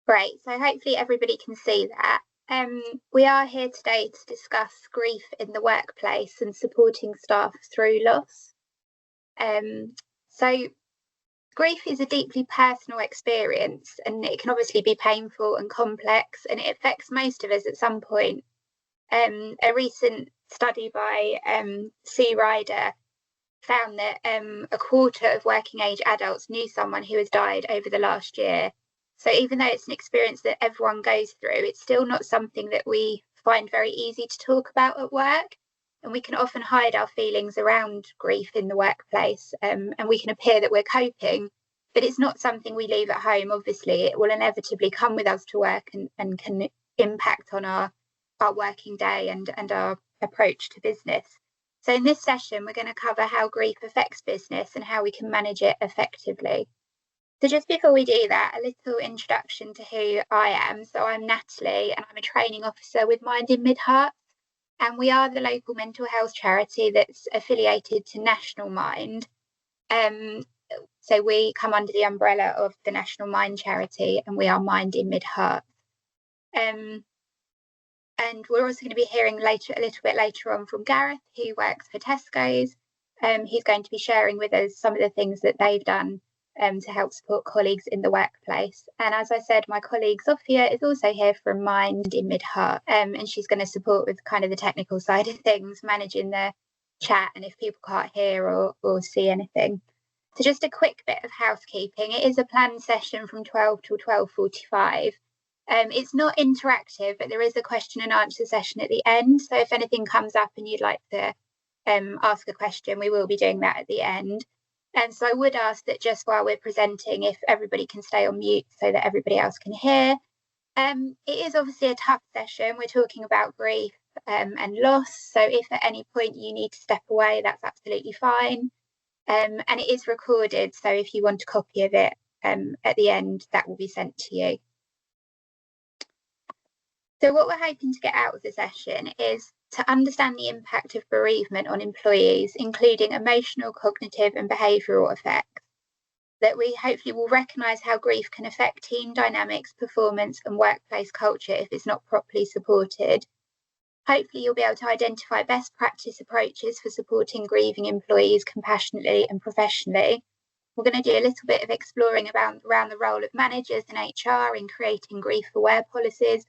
Great. So hopefully everybody can see that. We are here today to discuss grief in the workplace and supporting staff through loss. So grief is a deeply personal experience, and it can obviously be painful and complex, and it affects most of us at some point. A recent study by Sue Ryder found that a quarter of working age adults knew someone who has died over the last year. So even though it's an experience that everyone goes through, it's still not something that we find very easy to talk about at work. And we can often hide our feelings around grief in the workplace, and we can appear that we're coping, but it's not something we leave at home. Obviously, it will inevitably come with us to work and can impact on our working day and our approach to business. So in this session, we're going to cover how grief affects business and how we can manage it effectively. So just before we do that, a little introduction to who I am. So I'm Natalie, and I'm a training officer with Mind in Mid Herts, and we are the local mental health charity that's affiliated to National Mind. So we come under the umbrella of the National Mind charity, and we are Mind in Mid Herts. And we're also going to be hearing a little bit later on from Gareth, who works for Tesco's. He's going to be sharing with us some of the things that they've done to help support colleagues in the workplace. And as I said, my colleague Sophia is also here from Mind in Mid Herts, and she's going to support with kind of the technical side of things, managing the chat and if people can't hear or see anything. So just a quick bit of housekeeping. It is a planned session from 12 till 12:45. It's not interactive, but there is a question and answer session at the end. So if anything comes up and you'd like to ask a question, we will be doing that at the end. And so I would ask that just while we're presenting, if everybody can stay on mute so that everybody else can hear. It is obviously a tough session. We're talking about grief and loss. So if at any point you need to step away, that's absolutely fine. And it is recorded. So if you want a copy of it at the end, that will be sent to you. So what we're hoping to get out of the session is to understand the impact of bereavement on employees, including emotional, cognitive and behavioural effects, that we hopefully will recognise how grief can affect team dynamics, performance and workplace culture if it's not properly supported. Hopefully you'll be able to identify best practice approaches for supporting grieving employees compassionately and professionally. We're going to do a little bit of exploring around the role of managers and HR in creating grief-aware policies,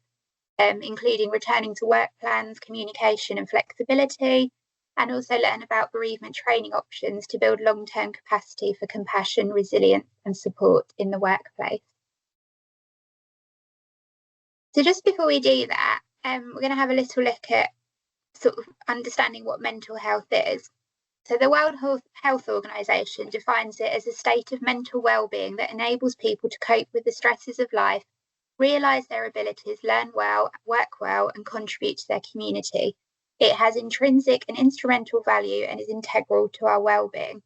including returning to work plans, communication and flexibility, and also learn about bereavement training options to build long-term capacity for compassion, resilience and support in the workplace. So just before we do that, we're going to have a little look at sort of understanding what mental health is. So the World Health Organization defines it as a state of mental well-being that enables people to cope with the stresses of life, realise their abilities, learn well, work well and contribute to their community. It has intrinsic and instrumental value and is integral to our well-being.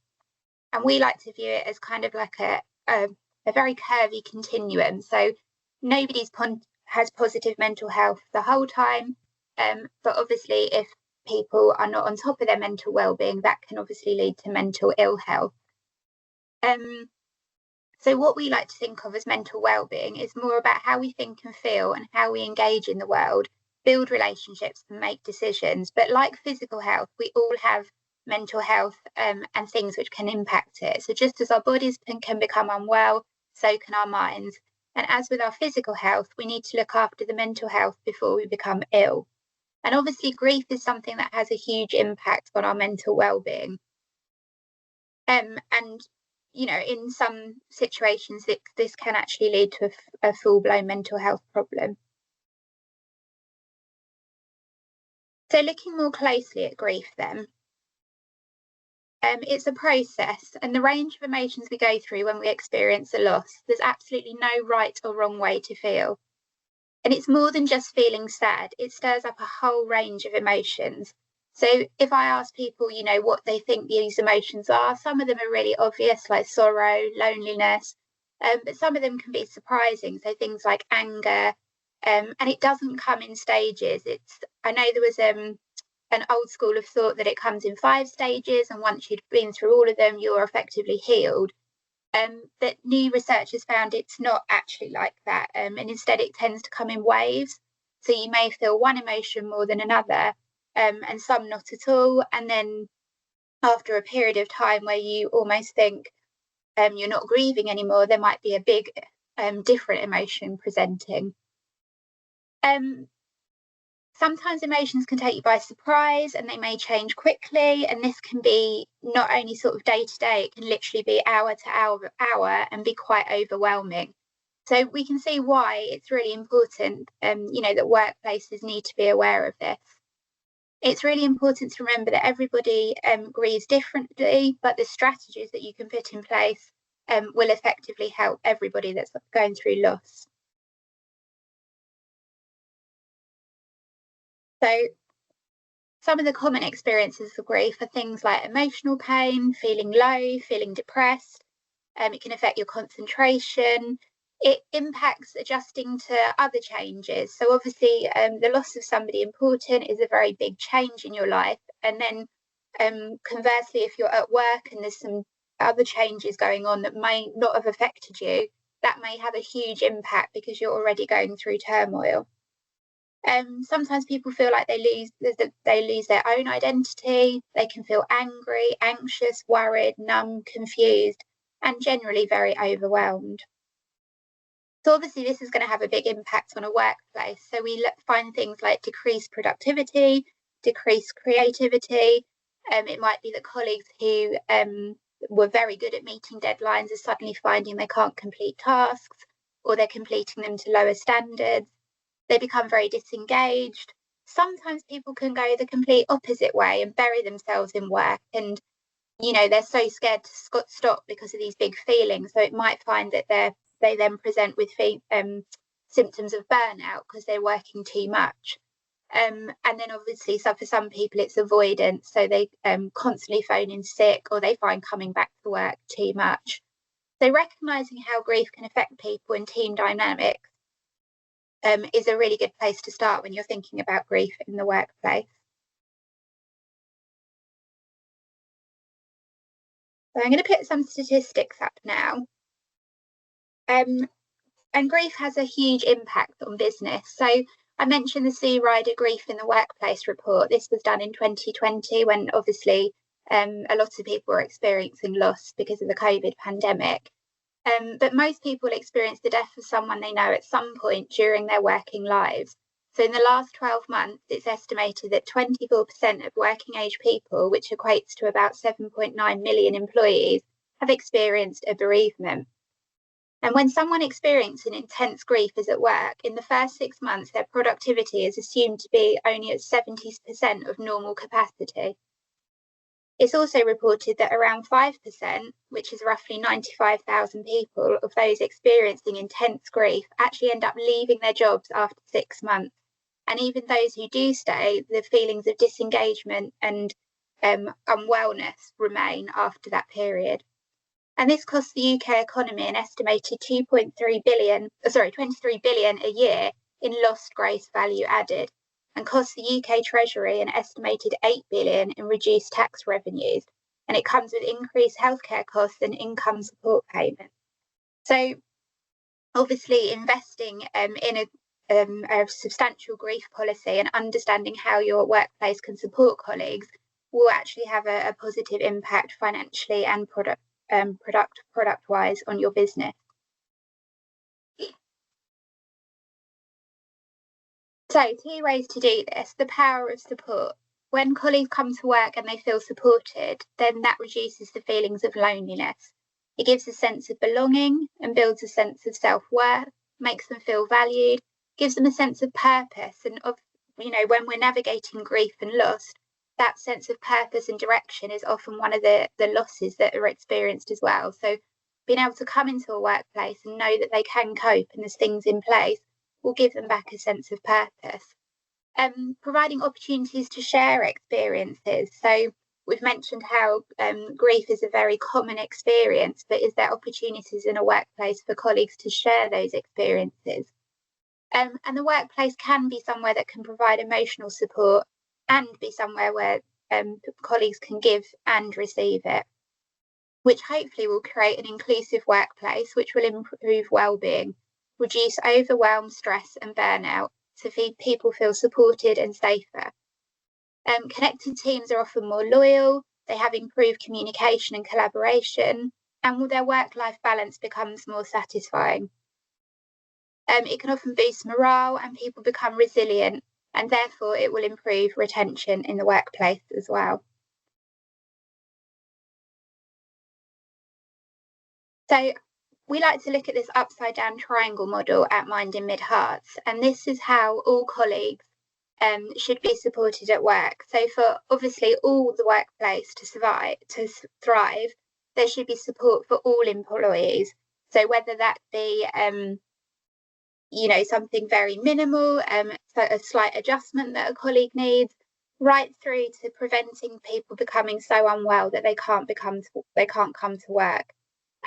And we like to view it as kind of like a very curvy continuum. So nobody has positive mental health the whole time, but obviously if people are not on top of their mental well-being, that can obviously lead to mental ill health. So what we like to think of as mental well-being is more about how we think and feel and how we engage in the world, build relationships and make decisions. But like physical health, we all have mental health and things which can impact it. So just as our bodies can become unwell, so can our minds. And as with our physical health, we need to look after the mental health before we become ill. And obviously grief is something that has a huge impact on our mental well-being. And you know, in some situations, this can actually lead to a full-blown mental health problem. So looking more closely at grief then, it's a process, and the range of emotions we go through when we experience a loss, there's absolutely no right or wrong way to feel. And it's more than just feeling sad, it stirs up a whole range of emotions. So if I ask people, you know, what they think these emotions are, some of them are really obvious, like sorrow, loneliness, but some of them can be surprising. So things like anger, and it doesn't come in stages. I know there was an old school of thought that it comes in 5 stages, and once you'd been through all of them, you're effectively healed. But new research has found it's not actually like that, and instead it tends to come in waves. So you may feel one emotion more than another, and some not at all. And then after a period of time where you almost think you're not grieving anymore, there might be a big different emotion presenting. Sometimes emotions can take you by surprise and they may change quickly, and this can be not only sort of day to day, it can literally be hour to hour and be quite overwhelming. So we can see why it's really important, that workplaces need to be aware of this. It's really important to remember that everybody grieves differently, but the strategies that you can put in place will effectively help everybody that's going through loss. So some of the common experiences of grief are things like emotional pain, feeling low, feeling depressed. It can affect your concentration. It impacts adjusting to other changes. So obviously, the loss of somebody important is a very big change in your life. And then conversely, if you're at work and there's some other changes going on that may not have affected you, that may have a huge impact because you're already going through turmoil. Sometimes people feel like they lose their own identity. They can feel angry, anxious, worried, numb, confused, and generally very overwhelmed. So obviously this is going to have a big impact on a workplace. So we find things like decreased productivity, decreased creativity. It might be that colleagues who were very good at meeting deadlines are suddenly finding they can't complete tasks, or they're completing them to lower standards. They become very disengaged. Sometimes people can go the complete opposite way and bury themselves in work, and they're so scared to stop because of these big feelings. So it might find that they then present with symptoms of burnout because they're working too much. And then obviously, so for some people it's avoidance, so they constantly phone in sick, or they find coming back to work too much. So recognizing how grief can affect people and team dynamics is a really good place to start when you're thinking about grief in the workplace. So I'm going to put some statistics up now. And grief has a huge impact on business. So I mentioned the Sue Ryder Grief in the Workplace report. This was done in 2020 when obviously a lot of people were experiencing loss because of the COVID pandemic. But most people experience the death of someone they know at some point during their working lives. So in the last 12 months, it's estimated that 24% of working age people, which equates to about 7.9 million employees, have experienced a bereavement. And when someone experiencing intense grief is at work, in the first 6 months, their productivity is assumed to be only at 70% of normal capacity. It's also reported that around 5%, which is roughly 95,000 people, of those experiencing intense grief actually end up leaving their jobs after 6 months. And even those who do stay, the feelings of disengagement and unwellness remain after that period. And this costs the UK economy an estimated 23 billion a year in lost gross value added, and costs the UK Treasury an estimated 8 billion in reduced tax revenues. And it comes with increased healthcare costs and income support payments. So obviously investing in a substantial grief policy and understanding how your workplace can support colleagues will actually have a positive impact financially and product wise on your business. So 2 ways to do this: the power of support. When colleagues come to work and they feel supported, then that reduces the feelings of loneliness. It gives a sense of belonging and builds a sense of self-worth, makes them feel valued, gives them a sense of purpose. And when we're navigating grief and loss, that sense of purpose and direction is often one of the losses that are experienced as well. So being able to come into a workplace and know that they can cope and there's things in place will give them back a sense of purpose. Providing opportunities to share experiences. So we've mentioned how grief is a very common experience, but is there opportunities in a workplace for colleagues to share those experiences? And the workplace can be somewhere that can provide emotional support and be somewhere where colleagues can give and receive it. which hopefully will create an inclusive workplace, which will improve well-being, reduce overwhelm, stress and burnout, so people feel supported and safer. Connected teams are often more loyal, they have improved communication and collaboration, and their work-life balance becomes more satisfying. It can often boost morale and people become resilient, and therefore it will improve retention in the workplace as well. So we like to look at this upside down triangle model at Mind in Mid Herts, and this is how all colleagues should be supported at work. So for obviously all the workplace to thrive, there should be support for all employees. So whether that be something very minimal, so a slight adjustment that a colleague needs, right through to preventing people becoming so unwell that they can't come to work.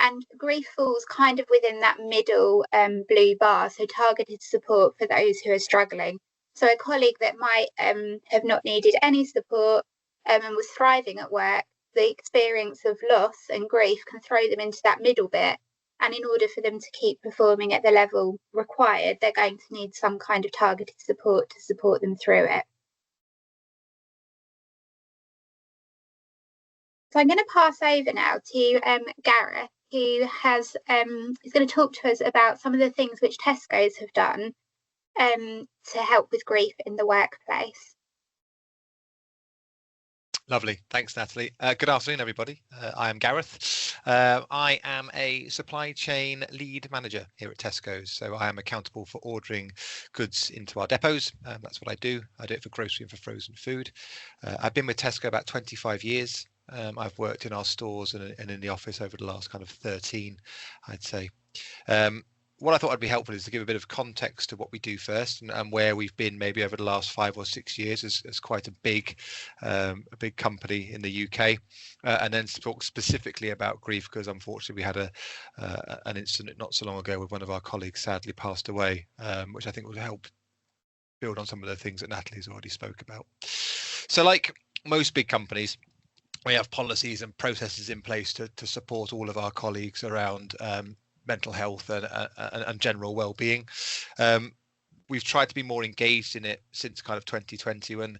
And grief falls kind of within that middle blue bar, so targeted support for those who are struggling. So a colleague that might have not needed any support and was thriving at work, the experience of loss and grief can throw them into that middle bit. And in order for them to keep performing at the level required, they're going to need some kind of targeted support to support them through it. So I'm going to pass over now to Gareth, who is going to talk to us about some of the things which Tesco's have done to help with grief in the workplace. Lovely. Thanks, Natalie. Good afternoon, everybody. I am Gareth. I am a supply chain lead manager here at Tesco's. So I am accountable for ordering goods into our depots. That's what I do. I do it for grocery and for frozen food. I've been with Tesco about 25 years. I've worked in our stores and in the office over the last kind of 13, I'd say. What I thought would be helpful is to give a bit of context to what we do first and where we've been maybe over the last 5 or 6 years as quite a big company in the UK, and then talk specifically about grief, because unfortunately we had an incident not so long ago with one of our colleagues sadly passed away, which I think will help build on some of the things that Natalie's already spoke about. So like most big companies, we have policies and processes in place to support all of our colleagues around mental health and general well-being. We've tried to be more engaged in it since kind of 2020, when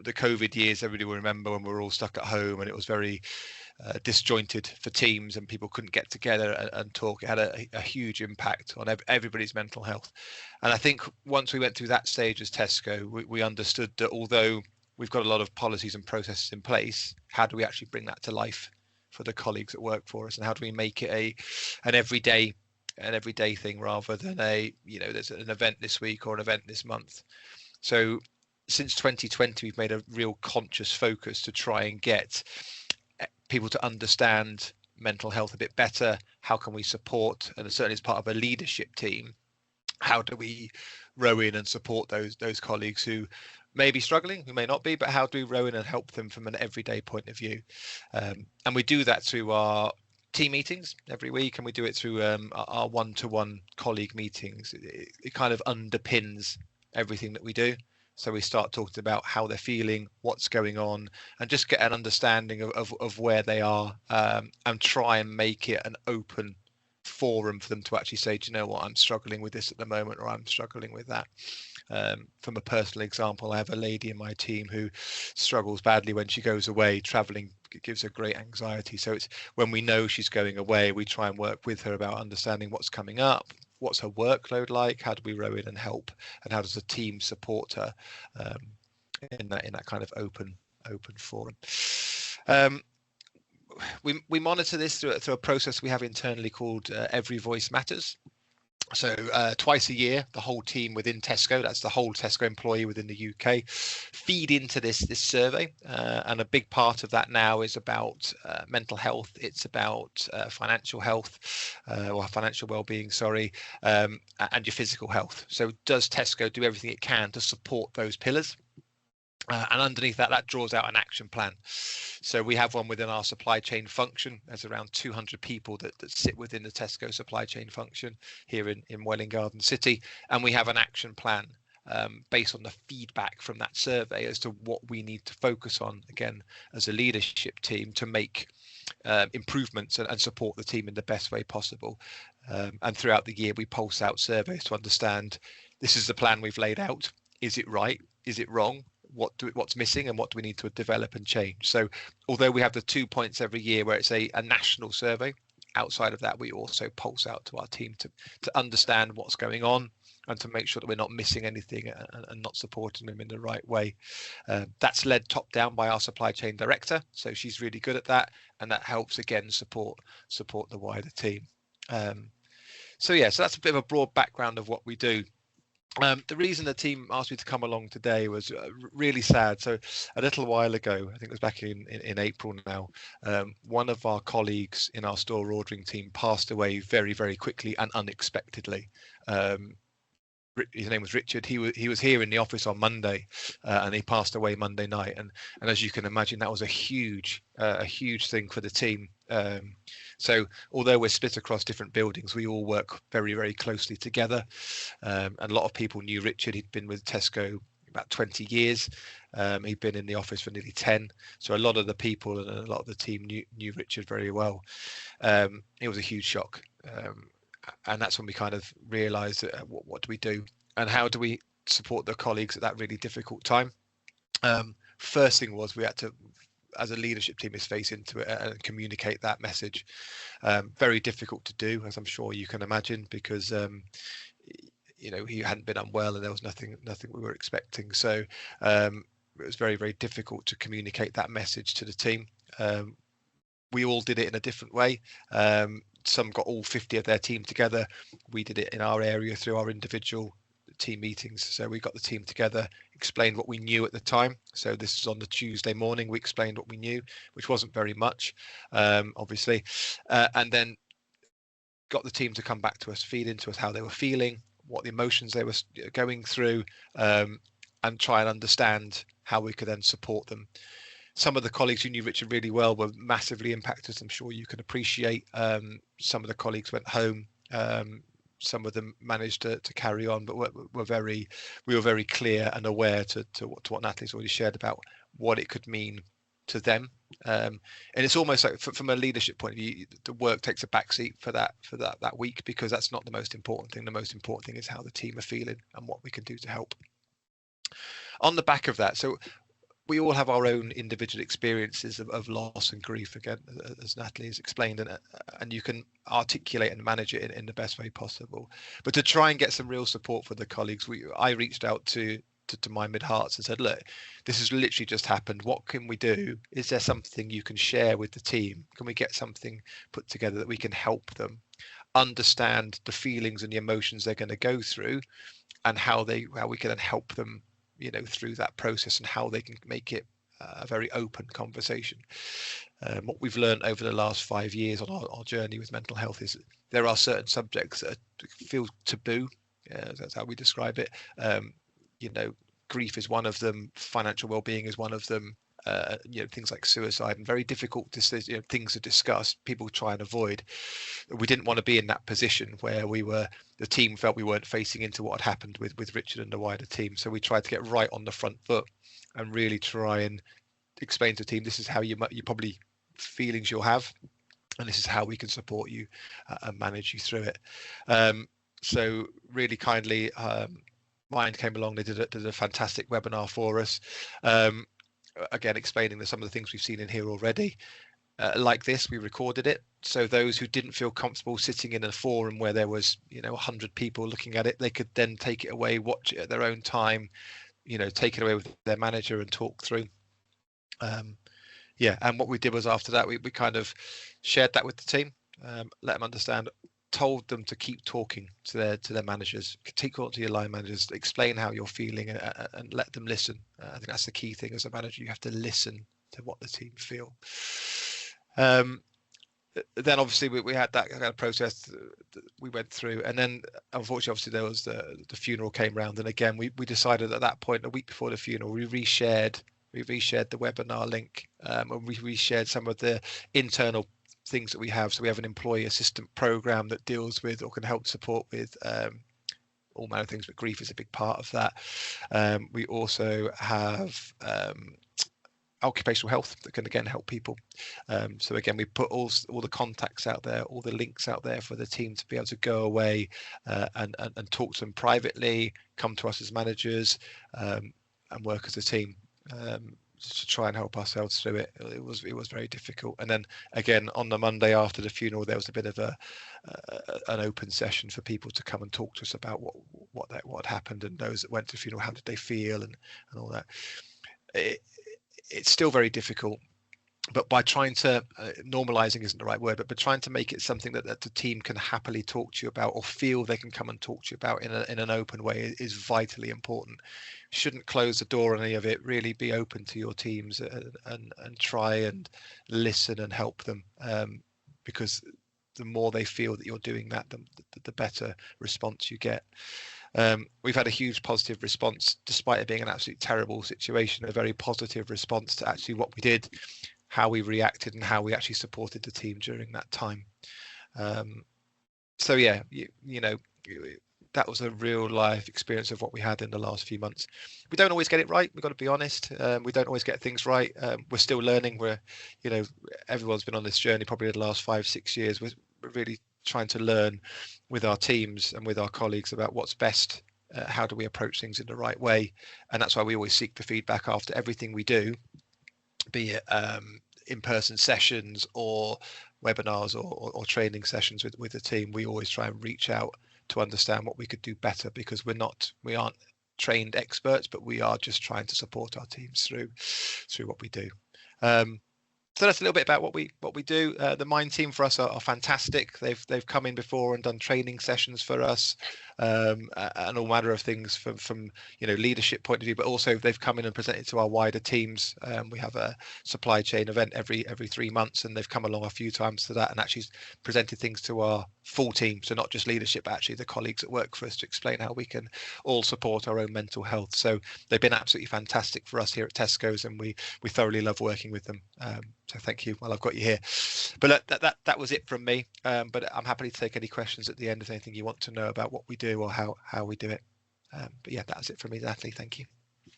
the COVID years, everybody will remember when we were all stuck at home and it was very disjointed for teams and people couldn't get together and talk. It had a huge impact on everybody's mental health. And I think once we went through that stage as Tesco, we understood that although we've got a lot of policies and processes in place, how do we actually bring that to life for the colleagues that work for us, and how do we make it an everyday thing rather than there's an event this week or an event this month. So since 2020 we've made a real conscious focus to try and get people to understand mental health a bit better. How can we support, and certainly as part of a leadership team, how do we row in and support those colleagues who may be struggling, who may not be, but how do we row in and help them from an everyday point of view? And we do that through our team meetings every week, and we do it through our one-to-one colleague meetings. It kind of underpins everything that we do. So we start talking about how they're feeling, what's going on, and just get an understanding of where they are, and try and make it an open forum for them to actually say, do you know what, I'm struggling with this at the moment, or I'm struggling with that. From a personal example, I have a lady in my team who struggles badly when she goes away. Traveling gives her great anxiety. So it's when we know she's going away, we try and work with her about understanding what's coming up, what's her workload like, how do we row in and help, and how does the team support her in that kind of open forum. We monitor this through a process we have internally called Every Voice Matters. So twice a year, the whole team within Tesco, that's the whole Tesco employee within the UK, feed into this survey. And a big part of that now is about mental health. It's about financial health, or financial well-being, and your physical health. So does Tesco do everything it can to support those pillars? And underneath that draws out an action plan. So we have one within our supply chain function. There's around 200 people that sit within the Tesco supply chain function here in Welwyn Garden City, and we have an action plan. based on the feedback from that survey as to what we need to focus on, again, as a leadership team to make improvements and support the team in the best way possible. And throughout the year, we pulse out surveys to understand, this is the plan we've laid out. Is it right? Is it wrong? What's missing, and what do we need to develop and change? So although we have the 2 points every year where it's a national survey, outside of that, we also pulse out to our team to understand what's going on and to make sure that we're not missing anything and not supporting them in the right way. That's led top down by our supply chain director, so she's really good at that, and that helps again support the wider team. So that's a bit of a broad background of what we do. The reason the team asked me to come along today was really sad. So a little while ago, I think it was back in April now, one of our colleagues in our store ordering team passed away very, very quickly and unexpectedly. His name was Richard. He was here in the office on Monday, and he passed away Monday night. And as you can imagine, that was a huge thing for the team. So although we're split across different buildings, we all work very, very closely together. And a lot of people knew Richard. He'd been with Tesco about 20 years. He'd been in the office for nearly 10. So a lot of the people and a lot of the team knew Richard very well. It was a huge shock. And that's when we kind of realized what do we do and how do we support the colleagues at that really difficult time. First thing was we had to, as a leadership team, is face into it and communicate that message. Very difficult to do, as I'm sure you can imagine, because he hadn't been unwell and there was nothing we were expecting. So it was very, very difficult to communicate that message to the team. We all did it in a different way. Some got all 50 of their team together. We did it in our area through our individual team meetings. So we got the team together, explained what we knew at the time. So this is on the Tuesday morning. We explained what we knew, which wasn't very much, obviously, and then got the team to come back to us, feed into us how they were feeling, what the emotions they were going through, and try and understand how we could then support them. Some of the colleagues who knew Richard really well were massively impacted, I'm sure you can appreciate. Some of the colleagues went home. Some of them managed to carry on, but we were very clear and aware to what Natalie's already shared about what it could mean to them. And it's almost like from a leadership point of view, the work takes a backseat for that week, because that's not the most important thing. The most important thing is how the team are feeling and what we can do to help. On the back of that, so we all have our own individual experiences of loss and grief, again, as Natalie has explained, and you can articulate and manage it in the best way possible. But to try and get some real support for the colleagues, I reached out to My Mid Hearts and said, look, this has literally just happened. What can we do? Is there something you can share with the team? Can we get something put together that we can help them understand the feelings and the emotions they're going to go through, and how we can then help them through that process, and how they can make it a very open conversation. What we've learned over the last 5 years on our journey with mental health is there are certain subjects that feel taboo. That's how we describe it. Grief is one of them. Financial well-being is one of them. Things like suicide, and very difficult things to discuss. People try and avoid. We didn't want to be in that position where the team felt we weren't facing into what had happened with Richard and the wider team. So we tried to get right on the front foot and really try and explain to the team, this is how you probably feelings you'll have, and this is how we can support you and manage you through it. So really kindly, Mind came along. They did a fantastic webinar for us. Again, explaining some of the things we've seen in here already. Like this, we recorded it, so those who didn't feel comfortable sitting in a forum where there was 100 people looking at it, they could then take it away, watch it at their own time, take it away with their manager and talk through. And what we did was, after that, we kind of shared that with the team, let them understand, told them to keep talking to their managers, keep talking to your line managers, explain how you're feeling, and let them listen. I think that's the key thing as a manager. You have to listen to what the team feel. Then obviously we had that kind of process that we went through, and then unfortunately obviously there was the funeral came round, and again we decided at that point, a week before the funeral, we reshared the webinar link, and we reshared some of the internal things that we have. So we have an employee assistant program that deals with or can help support with all manner of things, but grief is a big part of that. We also have occupational health that can again help people. So again, we put all the contacts out there, all the links out there for the team to be able to go away and talk to them privately, come to us as managers, and work as a team to try and help ourselves through it. It was very difficult. And then again, on the Monday after the funeral, there was a bit of an open session for people to come and talk to us about what had happened, and those that went to the funeral, how did they feel, and all that. It's still very difficult, but by trying to normalizing isn't the right word, but trying to make it something that the team can happily talk to you about, or feel they can come and talk to you about in an open way, is vitally important. You shouldn't close the door on any of it. Really be open to your teams and try and listen and help them, because the more they feel that you're doing that, the better response you get. We've had a huge positive response, despite it being an absolutely terrible situation, a very positive response to actually what we did, how we reacted, and how we actually supported the team during that time. So yeah, you know, that was a real life experience of what we had in the last few months. We don't always get it right. We've got to be honest. We don't always get things right. We're still learning. Everyone's been on this journey probably the last 5-6 years. We're really trying to learn with our teams and with our colleagues about what's best. How do we approach things in the right way? And that's why we always seek the feedback after everything we do, be it in-person sessions or webinars or training sessions with the team. We always try and reach out to understand what we could do better, because we aren't trained experts, but we are just trying to support our teams through what we do. So that's a little bit about what we do. The Mind team for us are fantastic. They've come in before and done training sessions for us, and all manner of things from leadership point of view, but also they've come in and presented to our wider teams. We have a supply chain event every 3 months, and they've come along a few times to that and actually presented things to our full team. So not just leadership, but actually the colleagues that work for us, to explain how we can all support our own mental health. So they've been absolutely fantastic for us here at Tesco's, and we thoroughly love working with them. So thank you. Well, I've got you here. But that was it from me. But I'm happy to take any questions at the end, if anything you want to know about what we do or how we do it. But yeah, that was it from me, Natalie. Thank you.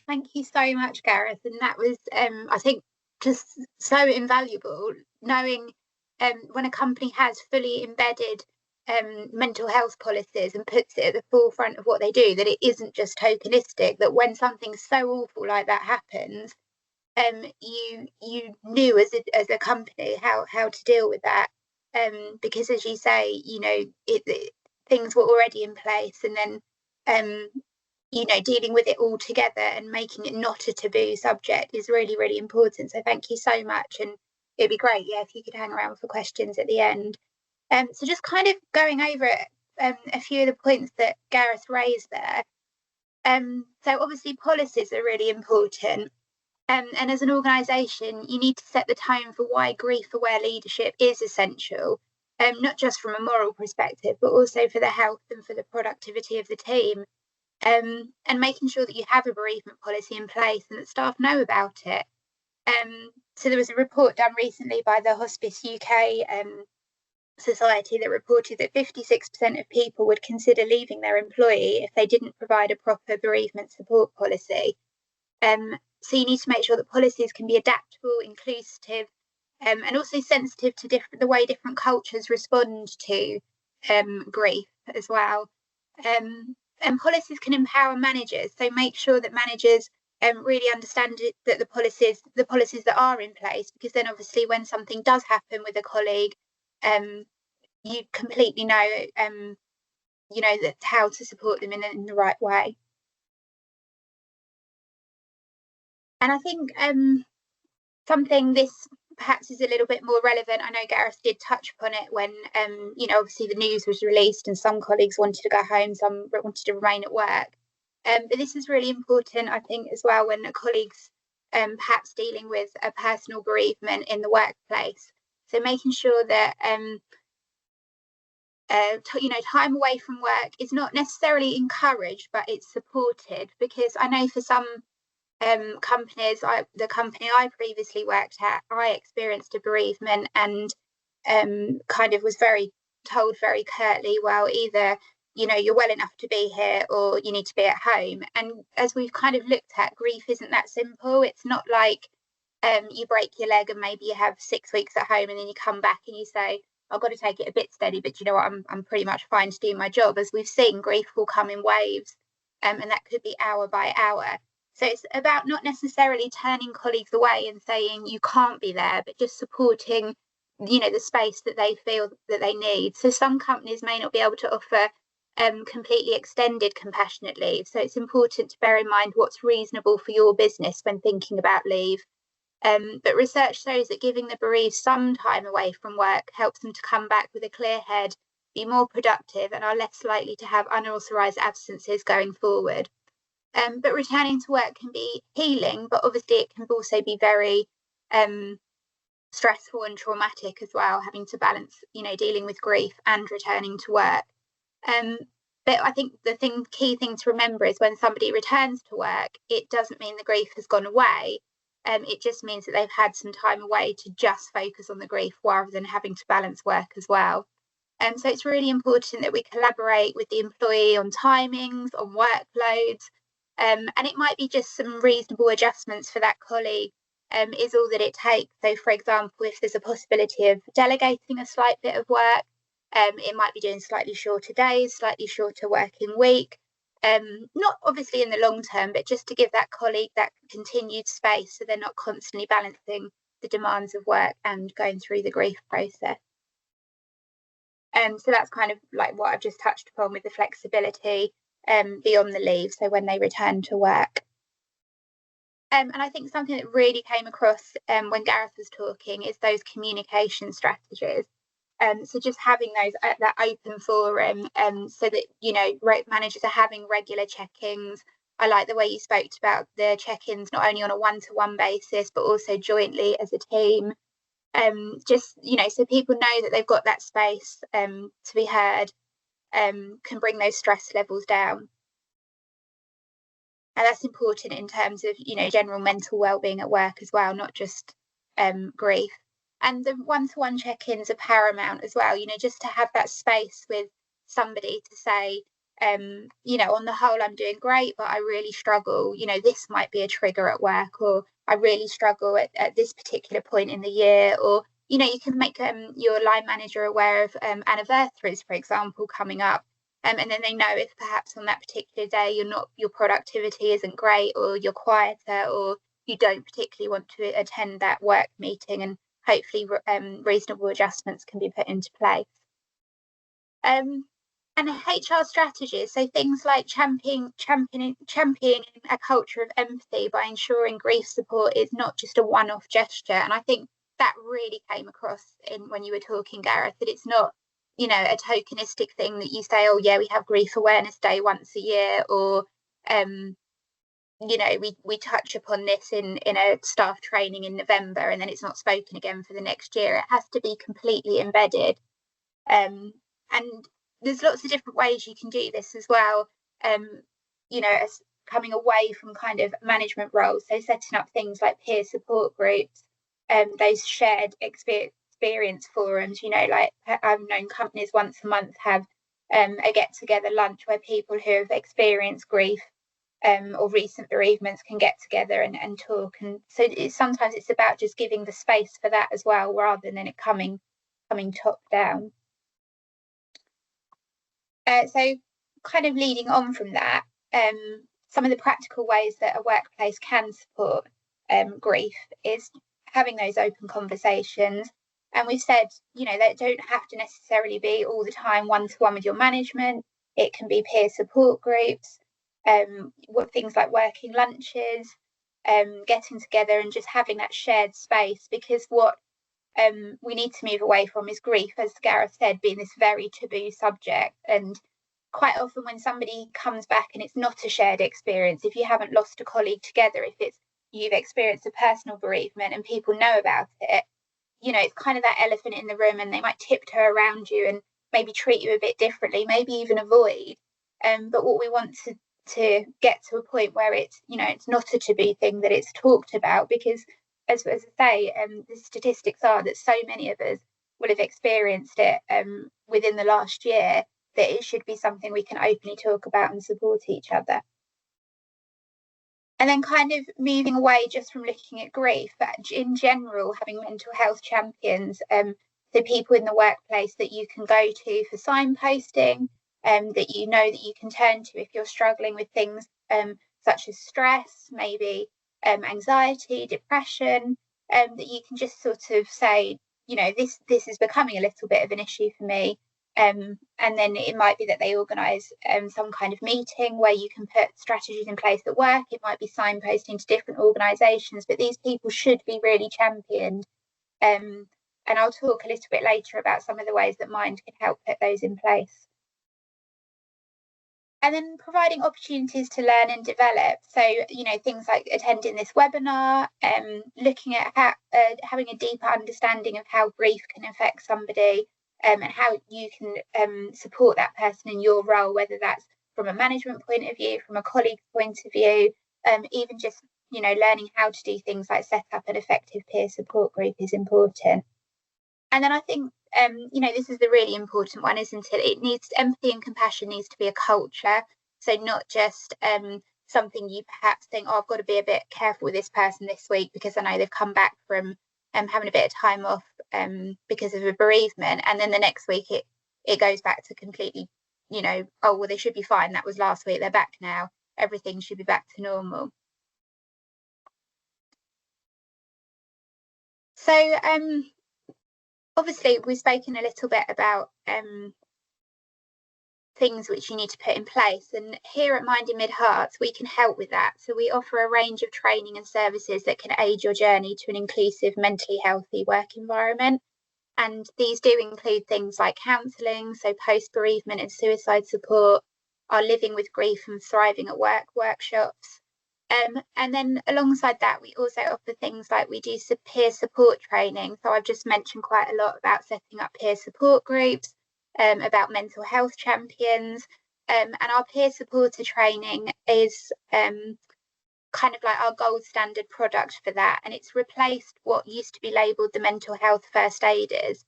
Thank you so much, Gareth. And that was, I think, just so invaluable, knowing when a company has fully embedded mental health policies and puts it at the forefront of what they do, that it isn't just tokenistic, that when something so awful like that happens, you knew as a company how to deal with that, because as you say, things were already in place, and then dealing with it all together and making it not a taboo subject is really, really important. So thank you so much, and it'd be great, if you could hang around for questions at the end. So just kind of going over a few of the points that Gareth raised there. So obviously policies are really important. And as an organisation, you need to set the tone for why grief-aware leadership is essential, not just from a moral perspective, but also for the health and for the productivity of the team, and making sure that you have a bereavement policy in place and that staff know about it. So there was a report done recently by the Hospice UK Society that reported that 56% of people would consider leaving their employee if they didn't provide a proper bereavement support policy. So you need to make sure that policies can be adaptable, inclusive, and also sensitive to the way different cultures respond to grief as well. And policies can empower managers, so make sure that managers really understand that the policies that are in place, because then obviously when something does happen with a colleague, you completely know that how to support them in the right way. And I think something this perhaps is a little bit more relevant. I know Gareth did touch upon it when, obviously the news was released and some colleagues wanted to go home, some wanted to remain at work. But this is really important, I think, as well, when a colleague's perhaps dealing with a personal bereavement in the workplace. So making sure that, time away from work is not necessarily encouraged, but it's supported, because I know for some companies, the company I previously worked at, I experienced a bereavement and kind of was told very curtly, well, either you're well enough to be here, or you need to be at home. And as we've kind of looked at, grief isn't that simple. It's not like you break your leg and maybe you have 6 weeks at home and then you come back and you say, I've got to take it a bit steady, but you know what, I'm pretty much fine to do my job. As we've seen, grief will come in waves, and that could be hour by hour. So it's about not necessarily turning colleagues away and saying you can't be there, but just supporting, the space that they feel that they need. So some companies may not be able to offer completely extended compassionate leave. So it's important to bear in mind what's reasonable for your business when thinking about leave. But research shows that giving the bereaved some time away from work helps them to come back with a clear head, be more productive, and are less likely to have unauthorised absences going forward. But returning to work can be healing, but obviously it can also be very stressful and traumatic as well, having to balance, dealing with grief and returning to work. But I think the key thing to remember is when somebody returns to work, it doesn't mean the grief has gone away. It just means that they've had some time away to just focus on the grief rather than having to balance work as well. So it's really important that we collaborate with the employee on timings, on workloads, and it might be just some reasonable adjustments for that colleague is all that it takes. So, for example, if there's a possibility of delegating a slight bit of work, it might be doing slightly shorter days, slightly shorter working week. Not obviously in the long term, but just to give that colleague that continued space so they're not constantly balancing the demands of work and going through the grief process. So that's kind of like what I've just touched upon with the flexibility beyond the leave, so when they return to work. And I think something that really came across when Gareth was talking is those communication strategies. So just having those at that open forum, so that managers are having regular check-ins. I like the way you spoke about the check-ins not only on a one-to-one basis but also jointly as a team. So people know that they've got that space to be heard, can bring those stress levels down. And that's important in terms of general mental well-being at work as well, not just grief. And the one-to-one check-ins are paramount as well, just to have that space with somebody to say, on the whole, I'm doing great, but I really struggle. This might be a trigger at work, or I really struggle at this particular point in the year. Or, you can make your line manager aware of anniversaries, for example, coming up. And then they know if perhaps on that particular day your productivity isn't great, or you're quieter, or you don't particularly want to attend that work meeting, and hopefully reasonable adjustments can be put into place. And HR strategies, so things like championing a culture of empathy by ensuring grief support is not just a one-off gesture. And I think that really came across when you were talking, Gareth, that it's not a tokenistic thing that you say, oh yeah, we have Grief Awareness Day once a year, or we touch upon this in a staff training in November, and then it's not spoken again for the next year. It has to be completely embedded, and there's lots of different ways you can do this as well, as coming away from kind of management roles, so setting up things like peer support groups, those shared experience forums. Like I've known companies once a month have a get-together lunch where people who have experienced grief or recent bereavements can get together and talk. And so sometimes it's about just giving the space for that as well, rather than it coming top down. So kind of leading on from that, some of the practical ways that a workplace can support grief is having those open conversations. And we've said, they don't have to necessarily be all the time one-to-one with your management. It can be peer support groups, things like working lunches, getting together and just having that shared space, because what we need to move away from is grief, as Gareth said, being this very taboo subject. And quite often when somebody comes back and it's not a shared experience, if you haven't lost a colleague together, if it's you've experienced a personal bereavement and people know about it, it's kind of that elephant in the room, and they might tiptoe around you and maybe treat you a bit differently, maybe even avoid. But what we want to get to a point where it's not a taboo thing, that it's talked about, because as I say, the statistics are that so many of us will have experienced it within the last year, that it should be something we can openly talk about and support each other. And then kind of moving away just from looking at grief, but in general, having mental health champions, so people in the workplace that you can go to for signposting, that you know that you can turn to if you're struggling with things such as stress, maybe anxiety, depression, that you can just sort of say, you know, this is becoming a little bit of an issue for me. And then it might be that they organise some kind of meeting where you can put strategies in place at work. It might be signposting to different organisations, but these people should be really championed. And I'll talk a little bit later about some of the ways that Mind can help put those in place. And then providing opportunities to learn and develop. So, you know, things like attending this webinar, looking at how, having a deeper understanding of how grief can affect somebody, and how you can support that person in your role, whether that's from a management point of view, from a colleague point of view, even just, you know, learning how to do things like set up an effective peer support group is important. And then I think, you know, this is the really important one, isn't it? It needs empathy and compassion needs to be a culture. So not just something you perhaps think, oh, I've got to be a bit careful with this person this week because I know they've come back from having a bit of time off because of a bereavement, and then the next week it goes back to completely, you know, oh well, they should be fine, that was last week, they're back now, everything should be back to normal. So obviously we've spoken a little bit about things which you need to put in place, and here at Mind in Mid Hearts we can help with that. So we offer a range of training and services that can aid your journey to an inclusive, mentally healthy work environment, and these do include things like counselling, so post-bereavement and suicide support, our Living with Grief and Thriving at Work workshops, and then alongside that we also offer things like we do peer support training. So I've just mentioned quite a lot about setting up peer support groups, about mental health champions, and our peer supporter training is kind of like our gold standard product for that, and it's replaced what used to be labelled the mental health first aiders.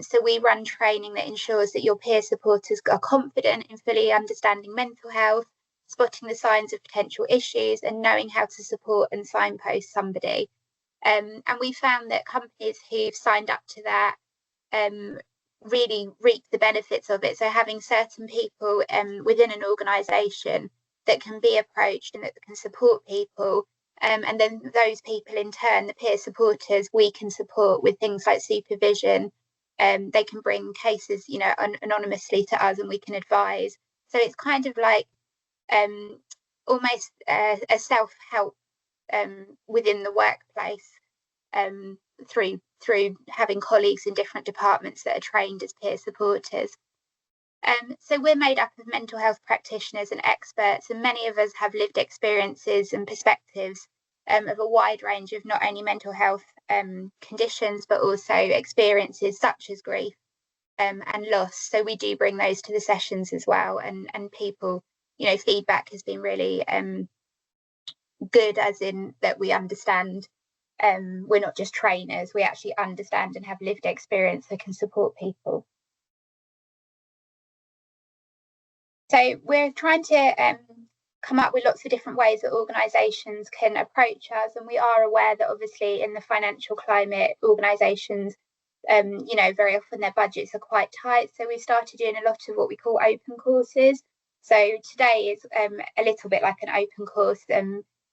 So we run training that ensures that your peer supporters are confident in fully understanding mental health, spotting the signs of potential issues, and knowing how to support and signpost somebody. And we found that companies who've signed up to that really reap the benefits of it. So having certain people within an organisation that can be approached and that can support people, and then those people in turn, the peer supporters, we can support with things like supervision. They can bring cases, you know, anonymously to us, and we can advise. So it's kind of like almost a self-help within the workplace, through having colleagues in different departments that are trained as peer supporters. So we're made up of mental health practitioners and experts, and many of us have lived experiences and perspectives of a wide range of not only mental health conditions, but also experiences such as grief and loss. So we do bring those to the sessions as well, and people, you know, feedback has been really good, as in that we understand. We're not just trainers, we actually understand and have lived experience that can support people. So we're trying to come up with lots of different ways that organisations can approach us, and we are aware that obviously in the financial climate, organisations, you know, very often their budgets are quite tight. So we started doing a lot of what we call open courses. So today is a little bit like an open course, but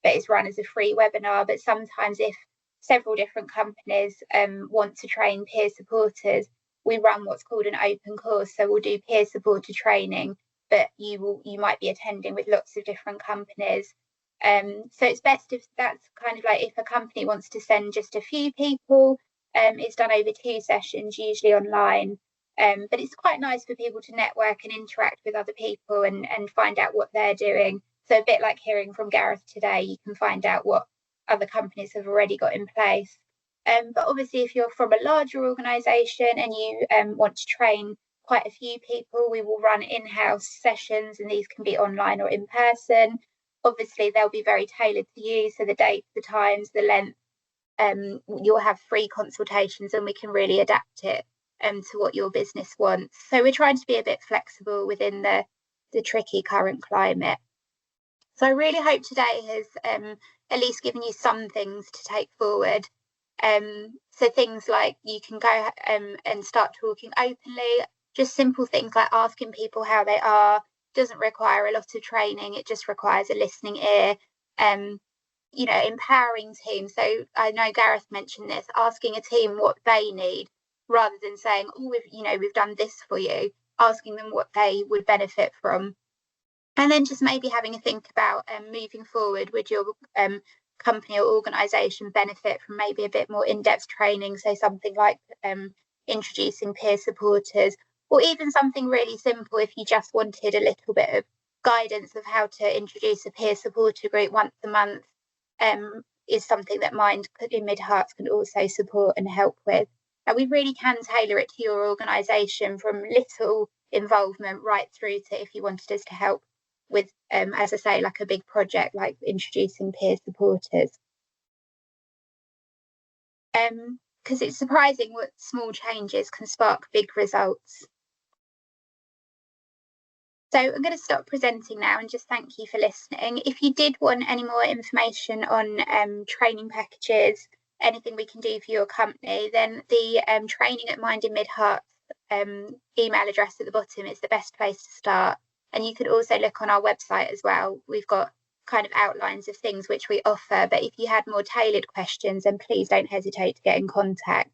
it's run as a free webinar. But sometimes if several different companies want to train peer supporters, we run what's called an open course. So we'll do peer supporter training, but you might be attending with lots of different companies. So it's best if that's kind of like if a company wants to send just a few people, it's done over 2 sessions, usually online. But it's quite nice for people to network and interact with other people and find out what they're doing. So a bit like hearing from Gareth today, you can find out what other companies have already got in place. But obviously, if you're from a larger organisation and you want to train quite a few people, we will run in-house sessions, and these can be online or in person. Obviously, they'll be very tailored to you, so the dates, the times, the length. You'll have free consultations, and we can really adapt it to what your business wants. So we're trying to be a bit flexible within the tricky current climate. So I really hope today has at least given you some things to take forward. So things like you can go and start talking openly, just simple things like asking people how they are, doesn't require a lot of training, it just requires a listening ear. You know, empowering teams. So I know Gareth mentioned this, asking a team what they need rather than saying, oh, we've done this for you, asking them what they would benefit from. And then just maybe having a think about moving forward, would your company or organisation benefit from maybe a bit more in-depth training, so something like introducing peer supporters, or even something really simple if you just wanted a little bit of guidance of how to introduce a peer supporter group once a month, is something that Mind in Mid Herts can also support and help with. And we really can tailor it to your organisation, from little involvement right through to if you wanted us to help with, as I say, like a big project like introducing peer supporters. Because it's surprising what small changes can spark big results. So I'm going to stop presenting now and just thank you for listening. If you did want any more information on training packages, anything we can do for your company, then the training at Mind in Mid Herts email address at the bottom is the best place to start. And you could also look on our website as well. We've got kind of outlines of things which we offer. But if you had more tailored questions, then please don't hesitate to get in contact.